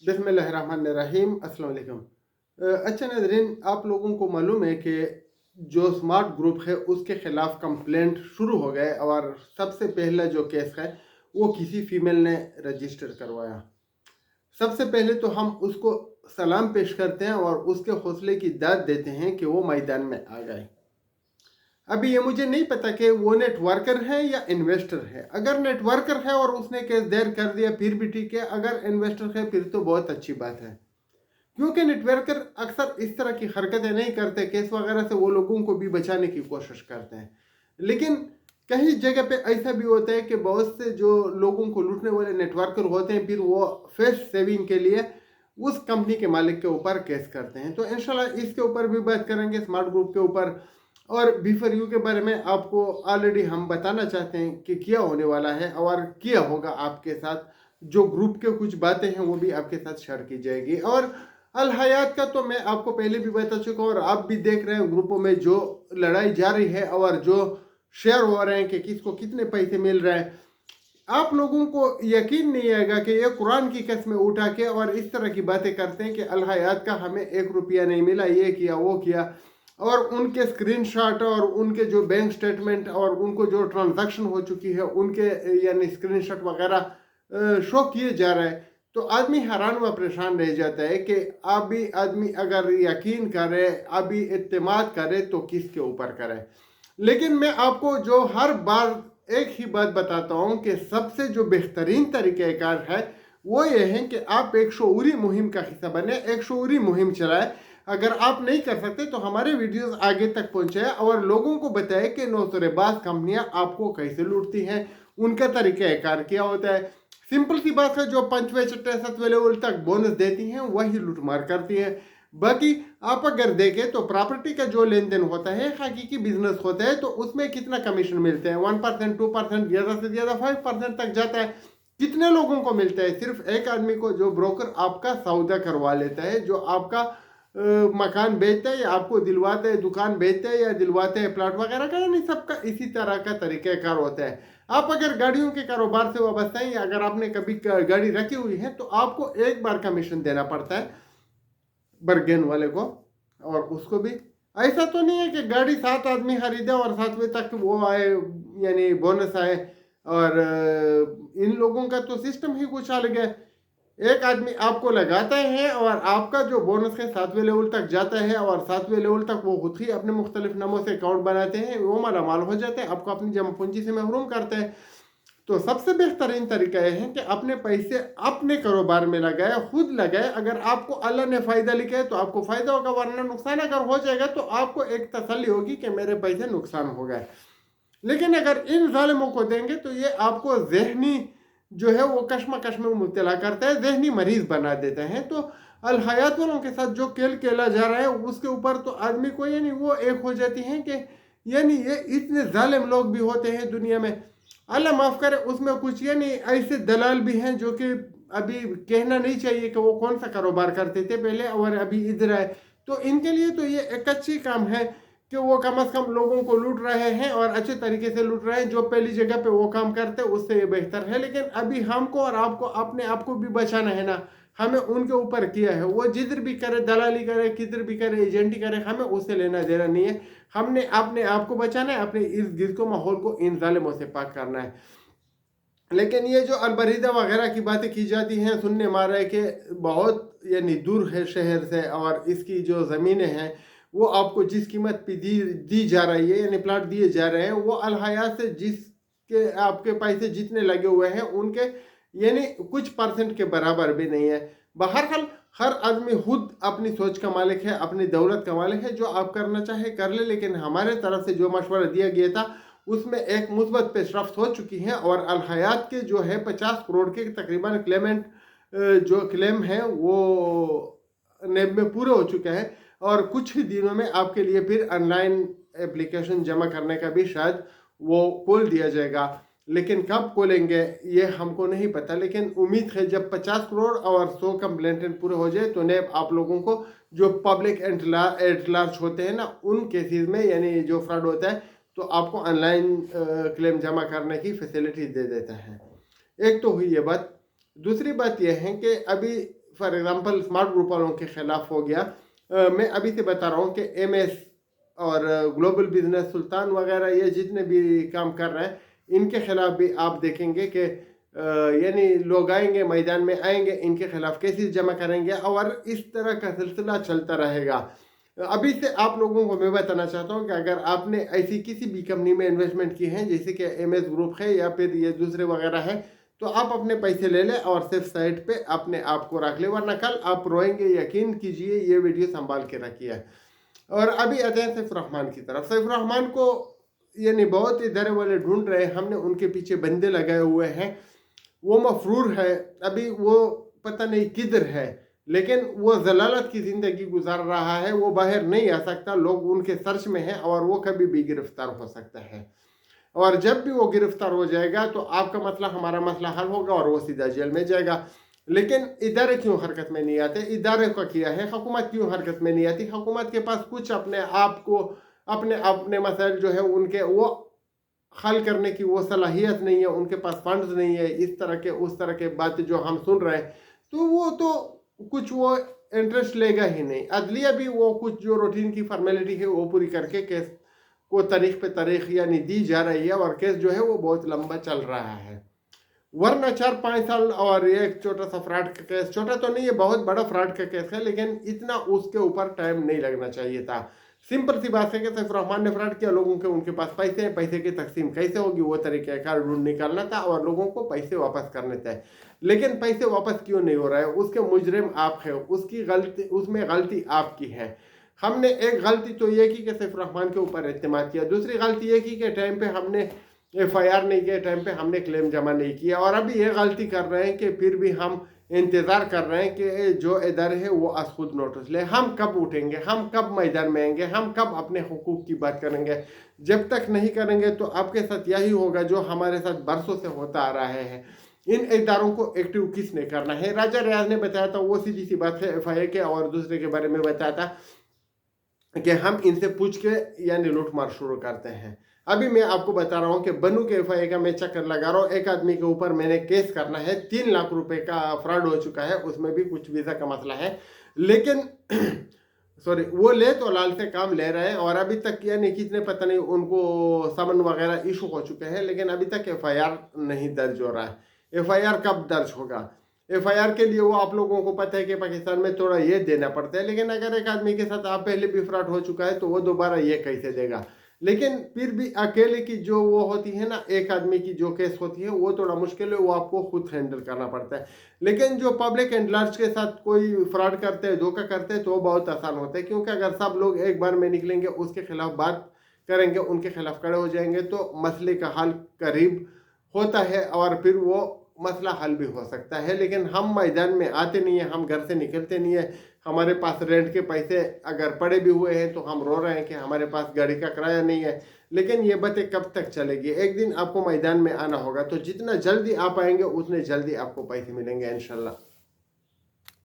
बिस्मिल्लाहिर्रहमानिर्रहीम, अस्सलाम वालेकुम। अच्छा नाज़रीन, आप लोगों को मालूम है कि जो स्मार्ट ग्रुप है उसके ख़िलाफ़ कंप्लेंट शुरू हो गए और सबसे पहला जो केस है वो किसी फ़ीमेल ने रजिस्टर करवाया। सबसे पहले तो हम उसको सलाम पेश करते हैं और उसके हौसले की दाद देते हैं कि वो मैदान में आ गए। अभी ये मुझे नहीं पता कि वो नेटवर्कर है या इन्वेस्टर है। अगर नेटवर्कर है और उसने केस दायर कर दिया फिर भी ठीक है, अगर इन्वेस्टर है फिर तो बहुत अच्छी बात है, क्योंकि नेटवर्कर अक्सर इस तरह की हरकतें नहीं करते, केस वगैरह से वो लोगों को भी बचाने की कोशिश करते हैं। लेकिन कई जगह पे ऐसा भी होता है कि बहुत से जो लोगों को लूटने वाले नेटवर्कर होते हैं फिर वो फेस सेविंग के लिए उस कंपनी के मालिक के ऊपर केस करते हैं। तो इंशाल्लाह इसके ऊपर भी बात करेंगे, स्मार्ट ग्रुप के ऊपर। और B4U के बारे में आपको ऑलरेडी हम बताना चाहते हैं कि क्या होने वाला है और क्या होगा आपके साथ। जो ग्रुप के कुछ बातें हैं वो भी आपके साथ शेयर की जाएगी। और अल हयात का तो मैं आपको पहले भी बता चुका हूँ और आप भी देख रहे हैं ग्रुपों में जो लड़ाई जारी है और जो शेयर हो रहे हैं कि किसको कितने पैसे मिल रहे हैं। आप लोगों को यकीन नहीं आएगा कि ये कुरान की कसमें उठा के और इस तरह की बातें करते हैं कि अल हयात का हमें 1 रुपया नहीं मिला, ये किया वो किया। और उनके स्क्रीनशॉट और उनके जो बैंक स्टेटमेंट और उनको जो ट्रांजैक्शन हो चुकी है उनके यानी स्क्रीनशॉट वगैरह शो किए जा रहे हैं। तो आदमी हैरान व परेशान रह जाता है कि अभी आदमी अगर यकीन करे, अभी इत्तेमाद करे तो किसके ऊपर करे। लेकिन मैं आपको जो हर बार एक ही बात बताता हूँ कि सबसे जो बेहतरीन तरीक़ाकार है वो ये है कि आप एक शऊरी मुहिम का हिस्सा बने, एक शऊरी मुहिम चलाए। अगर आप नहीं कर सकते तो हमारे वीडियोस आगे तक पहुंचाए और लोगों को बताए कि नौसरेबाज कंपनियां आपको कैसे लूटती हैं, उनका तरीक़ाकार क्या होता है। सिंपल सी बात है, जो 5वें 6वें 7वें लेवल तक बोनस देती हैं वही लूटमार करती हैं। बाकी आप अगर देखें तो प्रॉपर्टी का जो लेन देन होता है हकीकी बिजनेस होता है, तो उसमें कितना कमीशन मिलते हैं, 1%, 2%, ज़्यादा से ज़्यादा 5% तक जाता है। कितने लोगों को मिलता है? सिर्फ एक आदमी को, जो ब्रोकर आपका सौदा करवा लेता है, जो आपका मकान बेचता है या आपको दिलवाता है, दुकान बेचता है या दिलवाते हैं प्लाट वगैरह का, यानी सबका इसी तरह का तरीक़ाकार होता है। आप अगर गाड़ियों के कारोबार से वाबस्ता हैं या अगर आपने कभी गाड़ी रखी हुई है तो आपको एक बार कमीशन देना पड़ता है बर्गेन वाले को, और उसको भी ऐसा तो नहीं है कि गाड़ी 7 आदमी खरीदे और 7वें तक वो आए यानी बोनस आए। और इन लोगों का तो सिस्टम ही कुछ अलग है। एक आदमी आपको लगाता है और आपका जो बोनस है 7वें लेवल तक जाता है और 7वें लेवल तक वो खुद ही अपने मुख्तलिफ नामों से अकाउंट बनाते हैं, वो माला माल हो जाते हैं, आपको अपनी जमा पूंजी से महरूम करते हैं। तो सबसे बेहतरीन तरीका यह है कि अपने पैसे अपने कारोबार में लगाए, खुद लगाए। अगर आपको अल्लाह ने फ़ायदा लिखा है तो आपको फ़ायदा होगा, वरना नुकसान अगर हो जाएगा तो आपको एक तसल्ली होगी कि मेरे पैसे नुकसान हो गए। लेकिन अगर इन जालिमों को देंगे तो ये आपको जहनी जो है वो कश्मकश में मुब्तला करता है, जहनी मरीज बना देते हैं। तो अल हयात वालों के साथ जो खेल खेला जा रहा है उसके ऊपर तो आदमी को यानी वो एक हो जाती हैं कि यानी ये इतने जालिम लोग भी होते हैं दुनिया में, अल्लाह माफ़ करे। उसमें कुछ यानी ऐसे दलाल भी हैं जो कि अभी कहना नहीं चाहिए कि वो कौन सा कारोबार करते थे पहले और अभी इधर आए। तो इनके लिए तो ये एक अच्छी काम है कि वो कम अज़ कम लोगों को लूट रहे हैं और अच्छे तरीके से लूट रहे हैं। जो पहली जगह पे वो काम करते हैं उससे ये बेहतर है। लेकिन अभी हमको और आपको अपने आप को भी बचाना है ना। हमें उनके ऊपर किया है, वो जिधर भी करे, दलाली करे, किधर भी करे, एजेंटी करे, हमें उससे लेना देना नहीं है। हमने अपने आप को बचाना है, अपने इर्द गिर्द को, माहौल को इन जालिमों से पाक करना है। लेकिन ये जो अलबरीदा वगैरह की बातें की जाती हैं, सुनने में आ रहा है कि बहुत यानी दूर है शहर से और इसकी जो ज़मीनें हैं वो आपको जिस कीमत पे दी जा रही है, यानी प्लाट दिए जा रहे हैं, वो अल हयात से जिसके आपके पैसे जितने लगे हुए हैं उनके यानी कुछ परसेंट के बराबर भी नहीं है। बहरहाल हर आदमी खुद अपनी सोच का मालिक है, अपनी दौलत का मालिक है। जो आप करना चाहे कर ले, लेकिन हमारे तरफ से जो मशवरा दिया गया था उसमें एक मुस्बत पेशरफ्त हो चुकी है। और अल हयात के जो है 50 करोड़ के तकरीबन क्लेमेंट जो क्लेम है वो नेब में पूरे हो चुके हैं और कुछ ही दिनों में आपके लिए फिर ऑनलाइन एप्लीकेशन जमा करने का भी शायद वो खोल दिया जाएगा। लेकिन कब खोलेंगे ये हमको नहीं पता, लेकिन उम्मीद है जब 50 करोड़ और 100 कंप्लेंटेंट पूरे हो जाए तो नेब आप लोगों को जो पब्लिक एट लार्ज होते हैं ना उन केसेस में यानी जो फ्रॉड होता है तो आपको ऑनलाइन क्लेम जमा करने की फैसिलिटी दे देता है। एक तो हुई ये बात। दूसरी बात यह है कि अभी फॉर एग्जांपल स्मार्ट ग्रुप वालों के खिलाफ हो गया, मैं अभी से बता रहा हूँ कि एमएस और ग्लोबल बिजनेस सुल्तान वगैरह ये जितने भी काम कर रहे हैं, इनके खिलाफ भी आप देखेंगे कि यानी लोग आएंगे, मैदान में आएंगे, इनके खिलाफ केसेस जमा करेंगे और इस तरह का सिलसिला चलता रहेगा। अभी से आप लोगों को मैं बताना चाहता हूँ कि अगर आपने ऐसी किसी भी कंपनी में इन्वेस्टमेंट की है, जैसे कि एमएस ग्रुप है या फिर ये दूसरे वगैरह है, तो आप अपने पैसे ले लें और सिर्फ साइड पे अपने आप को रख ले, वरना कल आप रोएंगे। यकीन कीजिए, ये वीडियो संभाल के रखिए। और अभी आते हैं सैफ रहमान की तरफ। सैफ रहमान को यानी बहुत ही धरे वाले ढूंढ रहे हैं, हमने उनके पीछे बंदे लगाए हुए हैं। वो मफरूर है, अभी वो पता नहीं किधर है, लेकिन वो जलालत की जिंदगी गुजार रहा है। वो बाहर नहीं आ सकता, लोग उनके सर्च में हैं और वो कभी भी गिरफ्तार हो सकता है। और जब भी वो गिरफ्तार हो जाएगा तो आपका मसला हमारा मसला हल होगा और वो सीधा जेल में जाएगा। लेकिन इदारे क्यों हरकत में नहीं आते? इदारे का किया है, हुकूमत क्यों हरकत में नहीं आती? हुकूमत के पास कुछ अपने आप को अपने अपने मसाइल जो है उनके वो हल करने की वो सलाहियत नहीं है, उनके पास फंड्स नहीं है। इस तरह के उस तरह के बातें जो हम सुन रहे हैं, तो वो तो कुछ वो इंटरेस्ट लेगा ही नहीं। अदलिया भी वो कुछ जो रूटीन की फॉर्मेलिटी है वो पूरी करके केस को तारीख पे तारीख यानी दी जा रही है और केस जो है वो बहुत लंबा चल रहा है। वरना 4-5 साल और ये एक छोटा सा फ्रॉड का केस, छोटा तो नहीं है, बहुत बड़ा फ्रॉड का केस है, लेकिन इतना उसके ऊपर टाइम नहीं लगना चाहिए था। सिंपल सी बात है कि सैफ रहमान ने फ्रॉड किया, लोगों के उनके पास पैसे हैं, पैसे की तकसीम कैसे होगी वो तरीक़ाकार ढूंढ निकालना था और लोगों को पैसे वापस करने थे। लेकिन पैसे वापस क्यों नहीं हो रहा है? उसके मुजरिम आप है, उसकी गलती, उसमें गलती आपकी है। हमने एक गलती तो ये की कि सैफ रहमान के ऊपर एतमाद किया, दूसरी गलती ये की कि टाइम पे हमने FIR नहीं किया, टाइम पे हमने क्लेम जमा नहीं किया, और अभी ये गलती कर रहे हैं कि फिर भी हम इंतज़ार कर रहे हैं कि जो इधर है वो आज खुद नोटिस ले। हम कब उठेंगे? हम कब मैदान में आएंगे? हम कब अपने हुकूक की बात करेंगे? जब तक नहीं करेंगे तो आपके साथ यही होगा जो हमारे साथ बरसों से होता आ रहा है। इन इदारों को एक्टिव किसने करना है? राजा रियाज ने बताया था, वो सीधी सी बात है FIA के और दूसरे के बारे में बताया था कि हम इनसे पूछ के यानी लूटमार शुरू करते हैं। अभी मैं आपको बता रहा हूं कि बनू के FIA का मैं चक्कर लगा रहा हूँ। एक आदमी के ऊपर मैंने केस करना है, 3 लाख रुपए का फ्रॉड हो चुका है, उसमें भी कुछ वीज़ा का मसला है, लेकिन सॉरी वो ले तो लाल से काम ले रहे हैं और अभी तक यानी कितने पता नहीं उनको समन वगैरह इशू हो चुके हैं, लेकिन अभी तक FIR नहीं दर्ज हो रहा है। FIR कब दर्ज होगा? FIR के लिए वो आप लोगों को पता है कि पाकिस्तान में थोड़ा ये देना पड़ता है, लेकिन अगर एक आदमी के साथ आप पहले भी फ्रॉड हो चुका है तो वो दोबारा ये कैसे देगा? लेकिन फिर भी अकेले की जो वो होती है ना, एक आदमी की जो केस होती है वो थोड़ा मुश्किल है, वो आपको खुद हैंडल करना पड़ता है। लेकिन जो पब्लिक एंड लार्ज के साथ कोई फ्रॉड करते हैं, धोखा करते हैं, तो वो बहुत आसान होता है, क्योंकि अगर सब लोग एक बार में निकलेंगे, उसके खिलाफ बात करेंगे, उनके खिलाफ खड़े हो जाएंगे, तो मसले का हल करीब होता है और फिर वो मसला हल भी हो सकता है। लेकिन हम मैदान में आते नहीं है, हम घर से निकलते नहीं है, हमारे पास रेंट के पैसे अगर पड़े भी हुए हैं तो हम रो रहे हैं कि हमारे पास गाड़ी का किराया नहीं है। लेकिन ये बातें कब तक चलेगी? एक दिन आपको मैदान में आना होगा, तो जितना जल्दी आप आएंगे उतने जल्दी आपको पैसे मिलेंगे इंशाल्लाह।